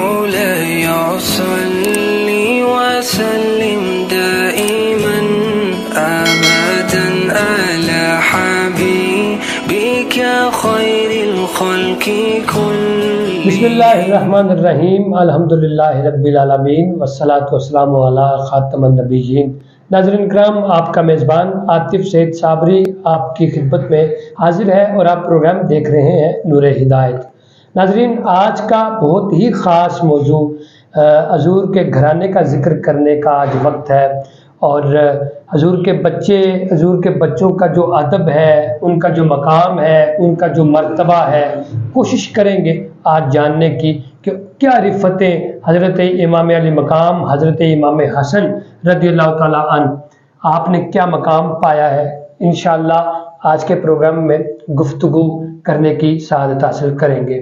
مولاي صل وسلم دائما أبدا على حبيبك خير الخلق كلهم. بسم اللہ الرحمن الرحیم، الحمدللہ رب العالمین والصلاة والسلام علی خاتم النبیین. ناظرین کرام، آپ کا میزبان عاطف سید صابری آپ کی خدمت میں حاضر ہے اور آپ پروگرام دیکھ رہے ہیں نور ہدایت. ناظرین، آج کا بہت ہی خاص موضوع حضور کے گھرانے کا ذکر کرنے کا آج وقت ہے، اور حضور کے بچے، حضور کے بچوں کا جو ادب ہے، ان کا جو مقام ہے، ان کا جو مرتبہ ہے، کوشش کریں گے آج جاننے کی کہ کیا رفتیں حضرت امام علی مقام حضرت امام حسن رضی اللہ تعالیٰ عنہ آپ نے کیا مقام پایا ہے. انشاءاللہ آج کے پروگرام میں گفتگو کرنے کی سعادت حاصل کریں گے.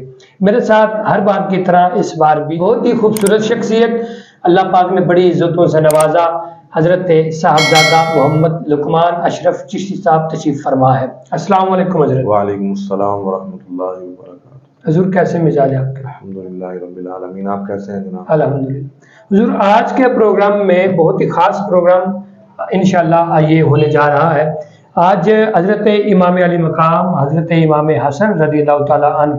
میرے ساتھ ہر بار کی طرح اس بار بھی بہت ہی خوبصورت شخصیت، اللہ پاک نے بڑی عزتوں سے نوازا، حضرت صاحبزادہ محمد لقمان اشرف چشتی صاحب تشریف فرما ہے. السلام علیکم حضرت. وعلیکم السلام ورحمۃ اللہ وبرکاتہ. حضور کیسے مزاج ہے آپ کے؟ الحمدللہ رب العالمین. آپ کیسے ہیں جناب؟ الحمدللہ. حضور آج کے پروگرام میں بہت ہی خاص پروگرام انشاءاللہ یہ ہونے جا رہا ہے. آج حضرت امام علی مقام حضرت امام حسن رضی اللہ تعالیٰ عنہ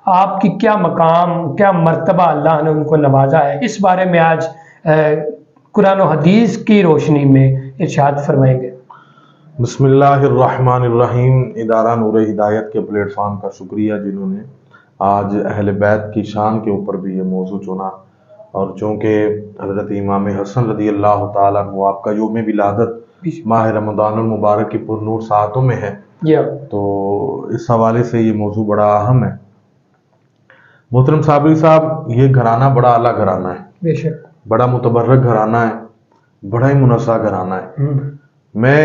آپ کی کیا مقام، کیا مرتبہ اللہ نے ان کو نوازا ہے، اس بارے میں آج قرآن و حدیث کی روشنی میں ارشاد فرمائیں گے. بسم اللہ الرحمن الرحیم. ادارہ نور ہدایت کے پلیٹ فارم کا شکریہ جنہوں نے آج اہل بیت کی شان کے اوپر بھی یہ موضوع چنا، اور چونکہ حضرت امام حسن رضی اللہ تعالیٰ عنہ آپ کا یوم ولادت ماہ رمضان المبارک کی پر نور ساعتوں میں ہے، تو اس حوالے سے یہ موضوع بڑا اہم ہے. محترم صابری صاحب، یہ گھرانہ بڑا اعلیٰ گھرانہ ہے، بے شک بڑا متبرک گھرانہ ہے، بڑا ہی منزہ گھرانہ ہے. میں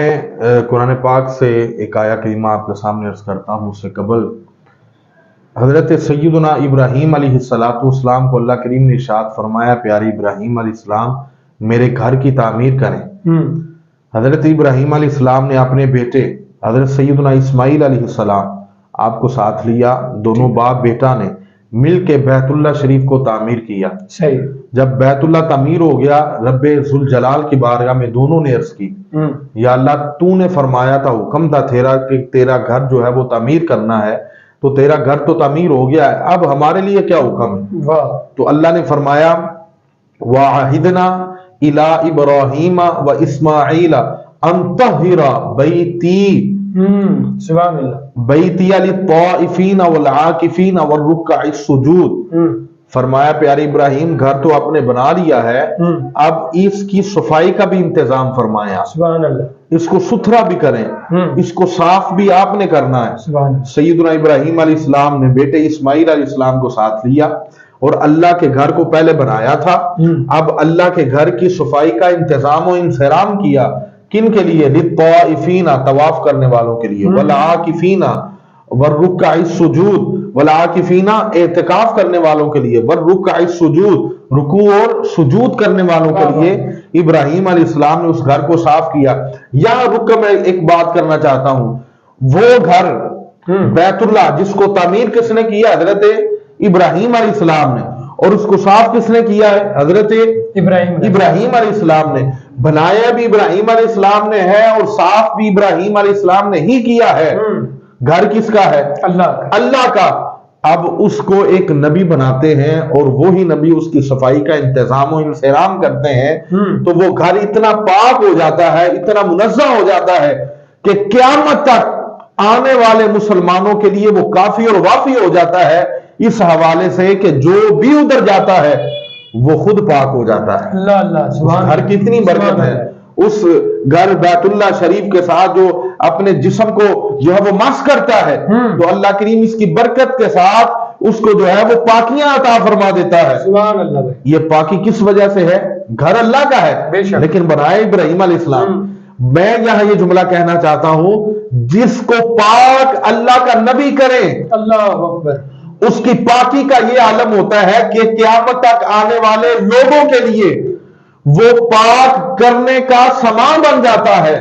قرآن پاک سے ایک آیہ کریمہ آپ کے سامنے عرض کرتا ہوں. اس سے قبل حضرت سیدنا ابراہیم علیہ السلام کو اللہ کریم نے ارشاد فرمایا، پیارے ابراہیم علیہ السلام میرے گھر کی تعمیر کریں. حضرت ابراہیم علیہ السلام نے اپنے بیٹے حضرت سیدنا اسماعیل علیہ السلام آپ کو ساتھ لیا، دونوں باپ بیٹا نے مل کے بیت اللہ شریف کو تعمیر کیا. صحیح. جب بیت اللہ تعمیر ہو گیا، رب ذوالجلال کی بارگاہ میں دونوں نے عرض کی، یا اللہ تو نے فرمایا تھا، حکم تھا تیرا کہ تیرا گھر جو ہے وہ تعمیر کرنا ہے، تو تیرا گھر تو تعمیر ہو گیا ہے، اب ہمارے لیے کیا حکم ہے؟ تو اللہ نے فرمایا وَعَهِدْنَا إِلَىٰ إِبْرَاهِيمَ وَإِسْمَاعِيلَ أَن طَهِّرَ بَيْتِي سبحان اللہ بیتی للطائفین والعاکفین والرکع السجود. فرمایا پیارے ابراہیم گھر تو آپ نے بنا لیا ہے، اب اس کی صفائی کا بھی انتظام فرمایا، سبحان اللہ، اس کو ستھرا بھی کریں، اس کو صاف بھی آپ نے کرنا ہے. سبحان اللہ. سیدنا ابراہیم علیہ السلام نے بیٹے اسماعیل علیہ السلام کو ساتھ لیا اور اللہ کے گھر کو پہلے بنایا تھا، اب اللہ کے گھر کی صفائی کا انتظام و انصرام کیا. کن کے لیے؟ للطائفین، طواف کرنے والوں کے لیے، والعاکفین والرکع السجود، والعاکفین اعتکاف کرنے والوں کے لیے، والرکع السجود رکوع اور سجود کرنے والوں کے لیے ابراہیم علیہ السلام نے اس گھر کو صاف کیا. یہاں رک کر میں ایک بات کرنا چاہتا ہوں، وہ گھر بیت اللہ جس کو تعمیر کس نے کیا؟ حضرت ابراہیم علیہ السلام نے، اور اس کو صاف کس نے کیا ہے؟ حضرت ابراہیم علیہ السلام نے. بنایا بھی ابراہیم علیہ السلام نے ہے اور صاف بھی ابراہیم علیہ السلام نے ہی کیا ہے. گھر کس کا ہے؟ اللہ کا. اب اس کو ایک نبی بناتے ہیں اور وہی نبی اس کی صفائی کا انتظام و انصرام کرتے ہیں، تو وہ گھر اتنا پاک ہو جاتا ہے، اتنا منزہ ہو جاتا ہے کہ قیامت تک آنے والے مسلمانوں کے لیے وہ کافی اور وافی ہو جاتا ہے، اس حوالے سے کہ جو بھی ادھر جاتا ہے وہ خود پاک ہو جاتا ہے. اللہ اللہ، گھر کی اتنی برکت ہے. اس گھر بیت اللہ شریف کے ساتھ جو اپنے جسم کو جو ہے وہ مس کرتا ہے، تو اللہ کریم اس کی برکت کے ساتھ اس کو جو ہے وہ پاکیاں عطا فرما دیتا ہے. سبحان اللہ. یہ پاکی کس وجہ سے ہے؟ گھر اللہ کا ہے لیکن بنائے ابراہیم علیہ السلام. میں یہاں یہ جملہ کہنا چاہتا ہوں، جس کو پاک اللہ کا نبی کرے، اللہ اکبر، اس کی پاکی کا یہ عالم ہوتا ہے کہ قیامت تک آنے والے لوگوں کے لیے وہ پاک کرنے کا سامان بن جاتا ہے.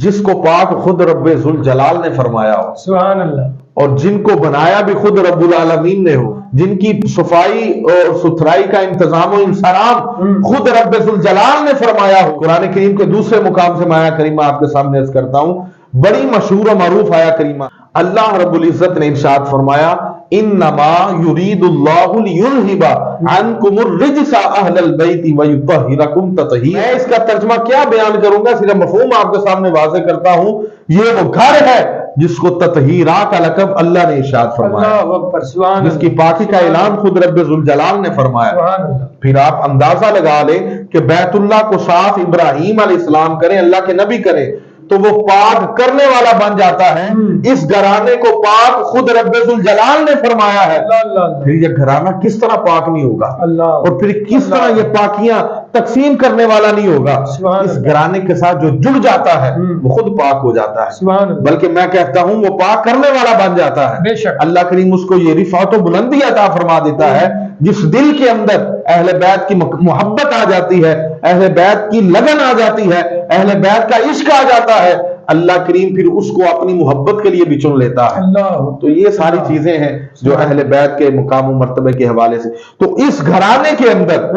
جس کو پاک خود رب ذوالجلال نے فرمایا ہو، سبحان اللہ، اور جن کو بنایا بھی خود رب العالمین نے ہو، جن کی صفائی اور ستھرائی کا انتظام و انصرام خود رب ذوالجلال نے فرمایا ہو۔ قرآن کریم کے دوسرے مقام سے میں آیا کریمہ آپ کے سامنے عرض کرتا ہوں، بڑی مشہور و معروف آیا کریمہ، اللہ رب العزت نے ارشاد فرمایا انما یرید اللہ لیذھب عنکم الرجس اہل البیت ویطہرکم تطہیرا۔ میں اس کا ترجمہ کیا بیان کروں گا، صرف مفہوم آپ کے سامنے واضح کرتا ہوں، یہ وہ گھر ہے جس کو تطہیرا کا لقب اللہ نے ارشاد فرمایا، اللہ اکبر، سبحان اللہ، جس کی پاکی کا اعلان خود رب ذوالجلال نے فرمایا۔ سبحان اللہ، پھر آپ اندازہ لگا لیں کہ بیت اللہ کو صاف ابراہیم علیہ السلام کریں، اللہ کے نبی کریں، تو وہ پاک کرنے والا بن جاتا ہے۔ اس گھرانے کو پاک خود رب ذوالجلال نے فرمایا ہے، اللہ اللہ پھر یہ گھرانہ کس طرح پاک نہیں ہوگا، اللہ، اور پھر کس طرح یہ پاکیاں تقسیم کرنے والا نہیں ہوگا۔ سبحان اس اللہ، گھرانے کے ساتھ جو جڑ جاتا ہے وہ خود پاک ہو جاتا ہے، سبحان اللہ، بلکہ میں کہتا ہوں وہ پاک کرنے والا بن جاتا ہے۔ بے شک، اللہ کریم اس کو یہ رفعت و بلندی عطا فرما دیتا ہے، جس دل کے اندر اہل بیت کی محبت آ جاتی ہے، اہل بیت کی لگن آ جاتی ہے، اہل بیت کا عشق آ جاتا ہے، اللہ کریم پھر اس کو اپنی محبت کے لیے بھی چن لیتا ہے۔ اللہ، تو یہ ساری چیزیں ہیں جو اہل بیت کے مقام و مرتبے کے حوالے سے۔ تو اس گھرانے کے اندر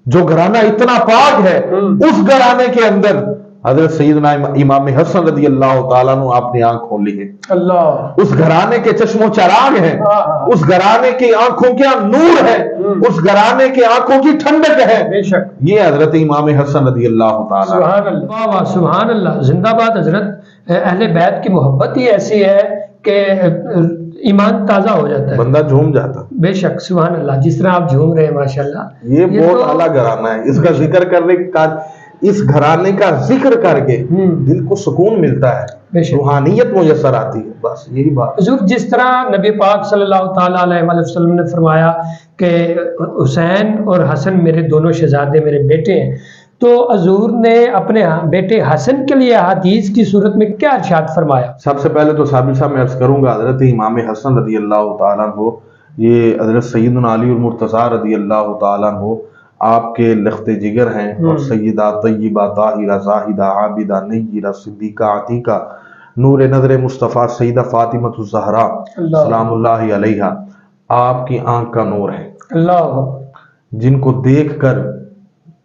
جو گھرانہ اتنا پاک ہے، اس گھرانے کے اندر حضرت سیدنا امام حسن رضی اللہ تعالیٰ عنہ آپ نے آنکھ کھولی ہے، اللہ، اس گھرانے کے چشم و چراغ ہیں، اس گھرانے کی آنکھوں کے نور ہے، اس گھرانے کے آنکھوں کی ٹھنڈک ہے، بے شک، یہ حضرت امام حسن رضی اللہ تعالیٰ عنہ۔ سبحان اللہ، واہ واہ، سبحان اللہ، زندہ باد حضرت، اہل بیت کی محبت ہی ایسی ہے کہ ایمان تازہ ہو جاتا ہے، بندہ جھوم جاتا ہے۔ بے شک، سبحان اللہ، جس طرح آپ جھوم رہے ہیں ماشاءاللہ، یہ بہت تو- اعلیٰ گھرانہ ہے، اس کا ذکر کرنے کا، اس گھرانے کا ذکر کر کے دل کو سکون ملتا ہے، بے شک، روحانیت میسر آتی ہے، بس یہی بات۔ حضور جس طرح نبی پاک صلی اللہ تعالیٰ علیہ وآلہ وسلم نے فرمایا کہ حسین اور حسن میرے دونوں شہزادے میرے بیٹے ہیں، تو حضور نے اپنے بیٹے حسن کے لیے حدیث کی صورت میں کیا ارشاد فرمایا؟ سب سے پہلے تو صابر صاحب میں عرض کروں گا، حضرت امام حسن رضی اللہ تعالیٰ عنہ، یہ حضرت سیدنا علی المرتضیٰ رضی اللہ تعالیٰ عنہ آپ کے لخت جگر ہیں، اور سیدہ طیبہ طاہرہ زاہدہ عابدہ نیرہ صدیقہ عتیقہ نور نظر مصطفیٰ سیدہ فاطمہ الزہراء سلام اللہ علیہا آپ کی آنکھ کا نور ہے، اللہ، جن کو دیکھ کر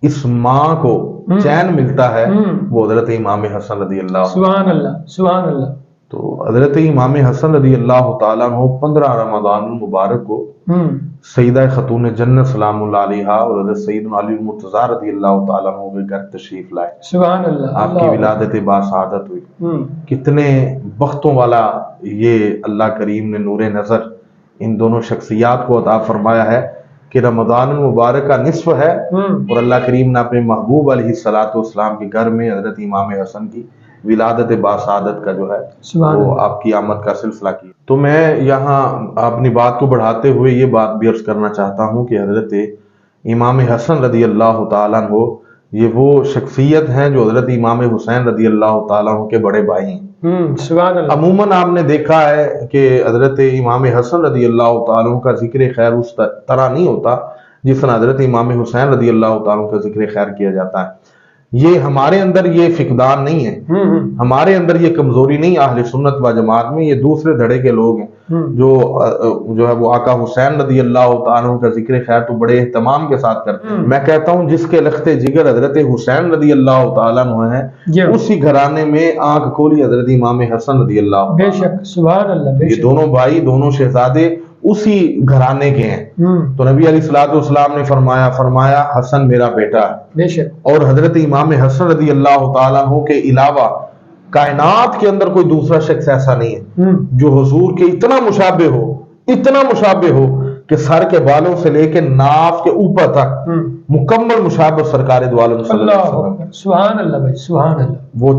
اس ماں کو چین ملتا ہے، وہ حضرت امام حسن رضی اللہ۔ سبحان اللہ، سبحان اللہ، تو حضرت امام حسن رضی اللہ تعالیٰ عنہ 15 رمضان المبارک کو سیدہ خاتون جنت سلام اللہ علیہا اور حضرت سیدنا علی المرتضیٰ رضی اللہ تعالیٰ عنہ کے گھر تشریف لائے، سبحان اللہ، آپ کی ولادت باسعادت ہوئی۔ کتنے بختوں والا یہ اللہ کریم نے نور نظر ان دونوں شخصیات کو عطا فرمایا ہے کہ رمضان المبارک کا نصف ہے، اور اللہ کریم نے اپنے محبوب علیہ الصلوۃ والسلام کے گھر میں حضرت امام حسن کی ولادت باسعادت کا جو ہے وہ آپ کی آمد کا سلسلہ کیا۔ تو میں یہاں اپنی بات کو بڑھاتے ہوئے یہ بات بھی عرض کرنا چاہتا ہوں کہ حضرت امام حسن رضی اللہ تعالیٰ عنہ یہ وہ شخصیت ہیں جو حضرت امام حسین رضی اللہ تعالیٰ عنہ کے بڑے بھائی ہیں۔ سبحان اللہ، عموماً آپ نے دیکھا ہے کہ حضرت امام حسن رضی اللہ تعالیٰ عنہ کا ذکر خیر اس طرح نہیں ہوتا جس طرح حضرت امام حسین رضی اللہ تعالیٰ عنہ کا ذکر خیر کیا جاتا ہے۔ یہ ہمارے اندر یہ فقدان نہیں ہے، ہمارے اندر یہ کمزوری نہیں، اہل سنت و جماعت میں یہ دوسرے دھڑے کے لوگ ہیں جو ہے وہ آقا حسین رضی اللہ تعالیٰ عنہ کا ذکر خیر تو بڑے اہتمام کے ساتھ کرتے ہیں۔ میں کہتا ہوں جس کے لخت جگر حضرت حسین رضی اللہ تعالیٰ عنہ ہے، اسی گھرانے میں آنکھ کھولی حضرت امام حسن رضی اللہ بے شک، سبحان اللہ، بے یہ شک، دونوں بھائی دونوں شہزادے اسی گھرانے کے ہیں۔ تو نبی علیہ الصلوۃ والسلام نے فرمایا حسن میرا بیٹا ہے، بے شک، اور حضرت امام حسن رضی اللہ تعالیٰ عنہ کے علاوہ کائنات کے اندر کوئی دوسرا شخص ایسا نہیں ہے جو حضور کے اتنا مشابہ ہو کہ سر کے بالوں سے لے کے ناف کے اوپر تک مکمل مشابہ سرکار دو عالم صلی اللہ علیہ وسلم۔ سبحان اللہ بھائی، سبحان اللہ، وہ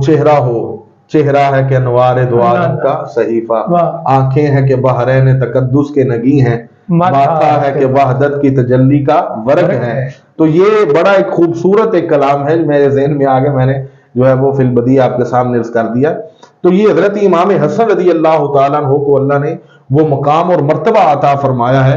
چہرہ ہے کہ انوار دو عالم کا صحیفہ، آنکھیں ہیں کہ بحرین تقدس کے نگی ہیں، ماتھا ہے کہ وحدت کی تجلی کا ورق ہے۔ تو یہ بڑا ایک خوبصورت ایک کلام ہے میرے ذہن میں آگے، میں نے جو ہے وہ فی البدیہ آپ کے سامنے عرض کر دیا۔ تو یہ حضرت امام حسن رضی اللہ تعالیٰ عنہ کو اللہ نے وہ مقام اور مرتبہ عطا فرمایا ہے